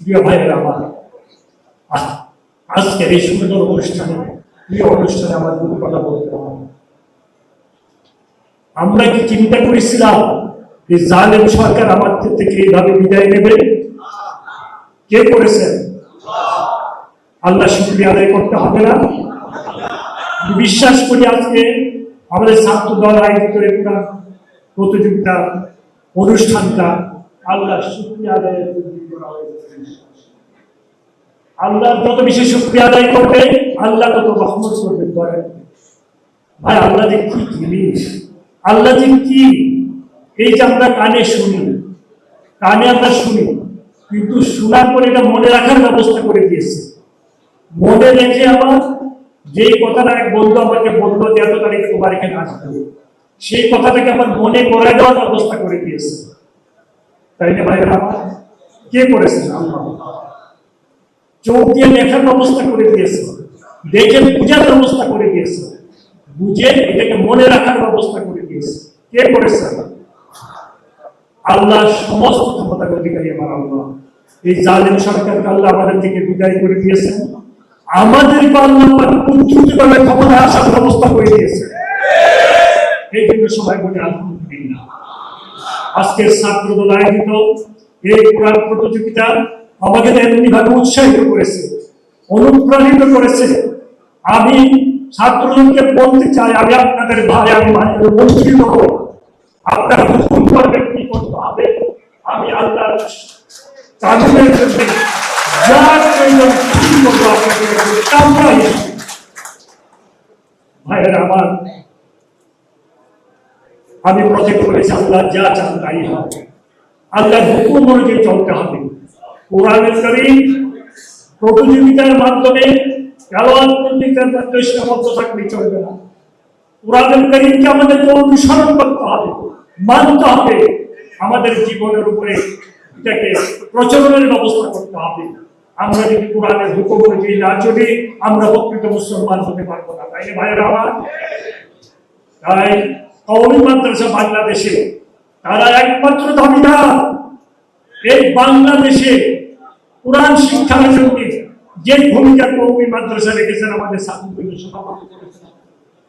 প্রিয় ভাইয়েরা আমার, আজকের এই সুন্দর অনুষ্ঠানে, প্রিয় অনুষ্ঠানে আমার দুটো কথা বলতে হবে। আমরা কি চিন্তা করেছিলাম যে জালেম সরকার আমাদের থেকে এইভাবে বিদায় নেবে? কে করেছেন? আল্লাহ শুকরিয়া আদায় করতে হবে না? বিশ্বাস করি আজকে আমাদের ছাত্র দল আয়োজিত প্রতিযোগিতা অনুষ্ঠানটা আল্লাহ শুকরিয়া আদায়ের জন্য করা হয়েছে। আল্লাহ যত বেশি শুকরিয়া আদায় করবে আল্লাহ তত রহমত করবে করেন। ভাই আল্লাহ যে কি জিনিস, আল্লাহ যে কি, এই যে আমরা কানে শুনি, কানে আমরা শুনি, কিন্তু শোনার পরে এটা মনে রাখার ব্যবস্থা করে দিয়েছে। মনে রেখে আমার যেই কথাটা এক বন্ধু আমাকে বললো যে এত তারিখ তোমার এখানে আসবে, সেই কথাটাকে আমার মনে করে দেওয়ার ব্যবস্থা করে দিয়েছে। তাই না ভাই? আমার কে করেছেন? আল্লাহ। চোখ দিয়ে দেখার ব্যবস্থা করে দিয়েছে, দেখে বুঝার ব্যবস্থা করে দিয়েছে, বুঝে এটাকে মনে রাখার ব্যবস্থা করে দিয়েছে। কে করেছে? আল্লাহ। সমস্ত ক্ষমতার অধিকারী আমার আল্লাহ। এই জালেম সরকারকে আল্লাহ আমাদের থেকে বিদায় করে দিয়েছেন, আমাদের ক্ষমতা আসার ব্যবস্থা করে দিয়েছে। এই জন্য সবাই বলে আলহামদুলিল্লাহ। আজকের ছাত্র দল আয়োজিত এই কোরআন প্রতিযোগিতা আমাকে এমনি ভাবে উৎসাহিত করেছে, অনুপ্রাণিত করেছে। আমি ছাত্রদলকে বলতে চাই, আমি আপনাদের ভাই, আমি মন্ত্রী হব, আপনারা হুকুম করবেন কি করতে হবে। আমি আল্লাহর কাজের জন্য যা প্রয়োজন করবো আপনাকে। ভাইয়েরা আমার, আমি প্রজেক্ট করেছি আল্লাহ যা চান তাই হবে, আল্লাহর হুকুম অনুযায়ী চলতে হবে। কোরআনুল কারীম প্রতিযোগিতার মাধ্যমে তেলাওয়াত প্রতিযোগিতার মধ্যে সীমাবদ্ধ থাকলে চলবে না। কোরআনুল কারীমকে আমাদেরকে অনুসরণ করতে হবে, মানতে হবে, আমাদের জীবনের উপরে এটাকে প্রচলনের ব্যবস্থা করতে হবে। আমরা যদি কোরআনের হুকুম অনুযায়ী না চলি আমরা প্রকৃত মুসলমান হতে পারবো না। তাই ভাইয়েরা আমার, তাই কওমি মাদ্রাসা বাংলাদেশে তারা একমাত্র দাবিদার এই বাংলাদেশে কোরআন শিক্ষার জন্য যে ভূমিকা কওমি মাদ্রাসা রেখেছেন আমাদের ছাত্রদের সভাপতি করেছেন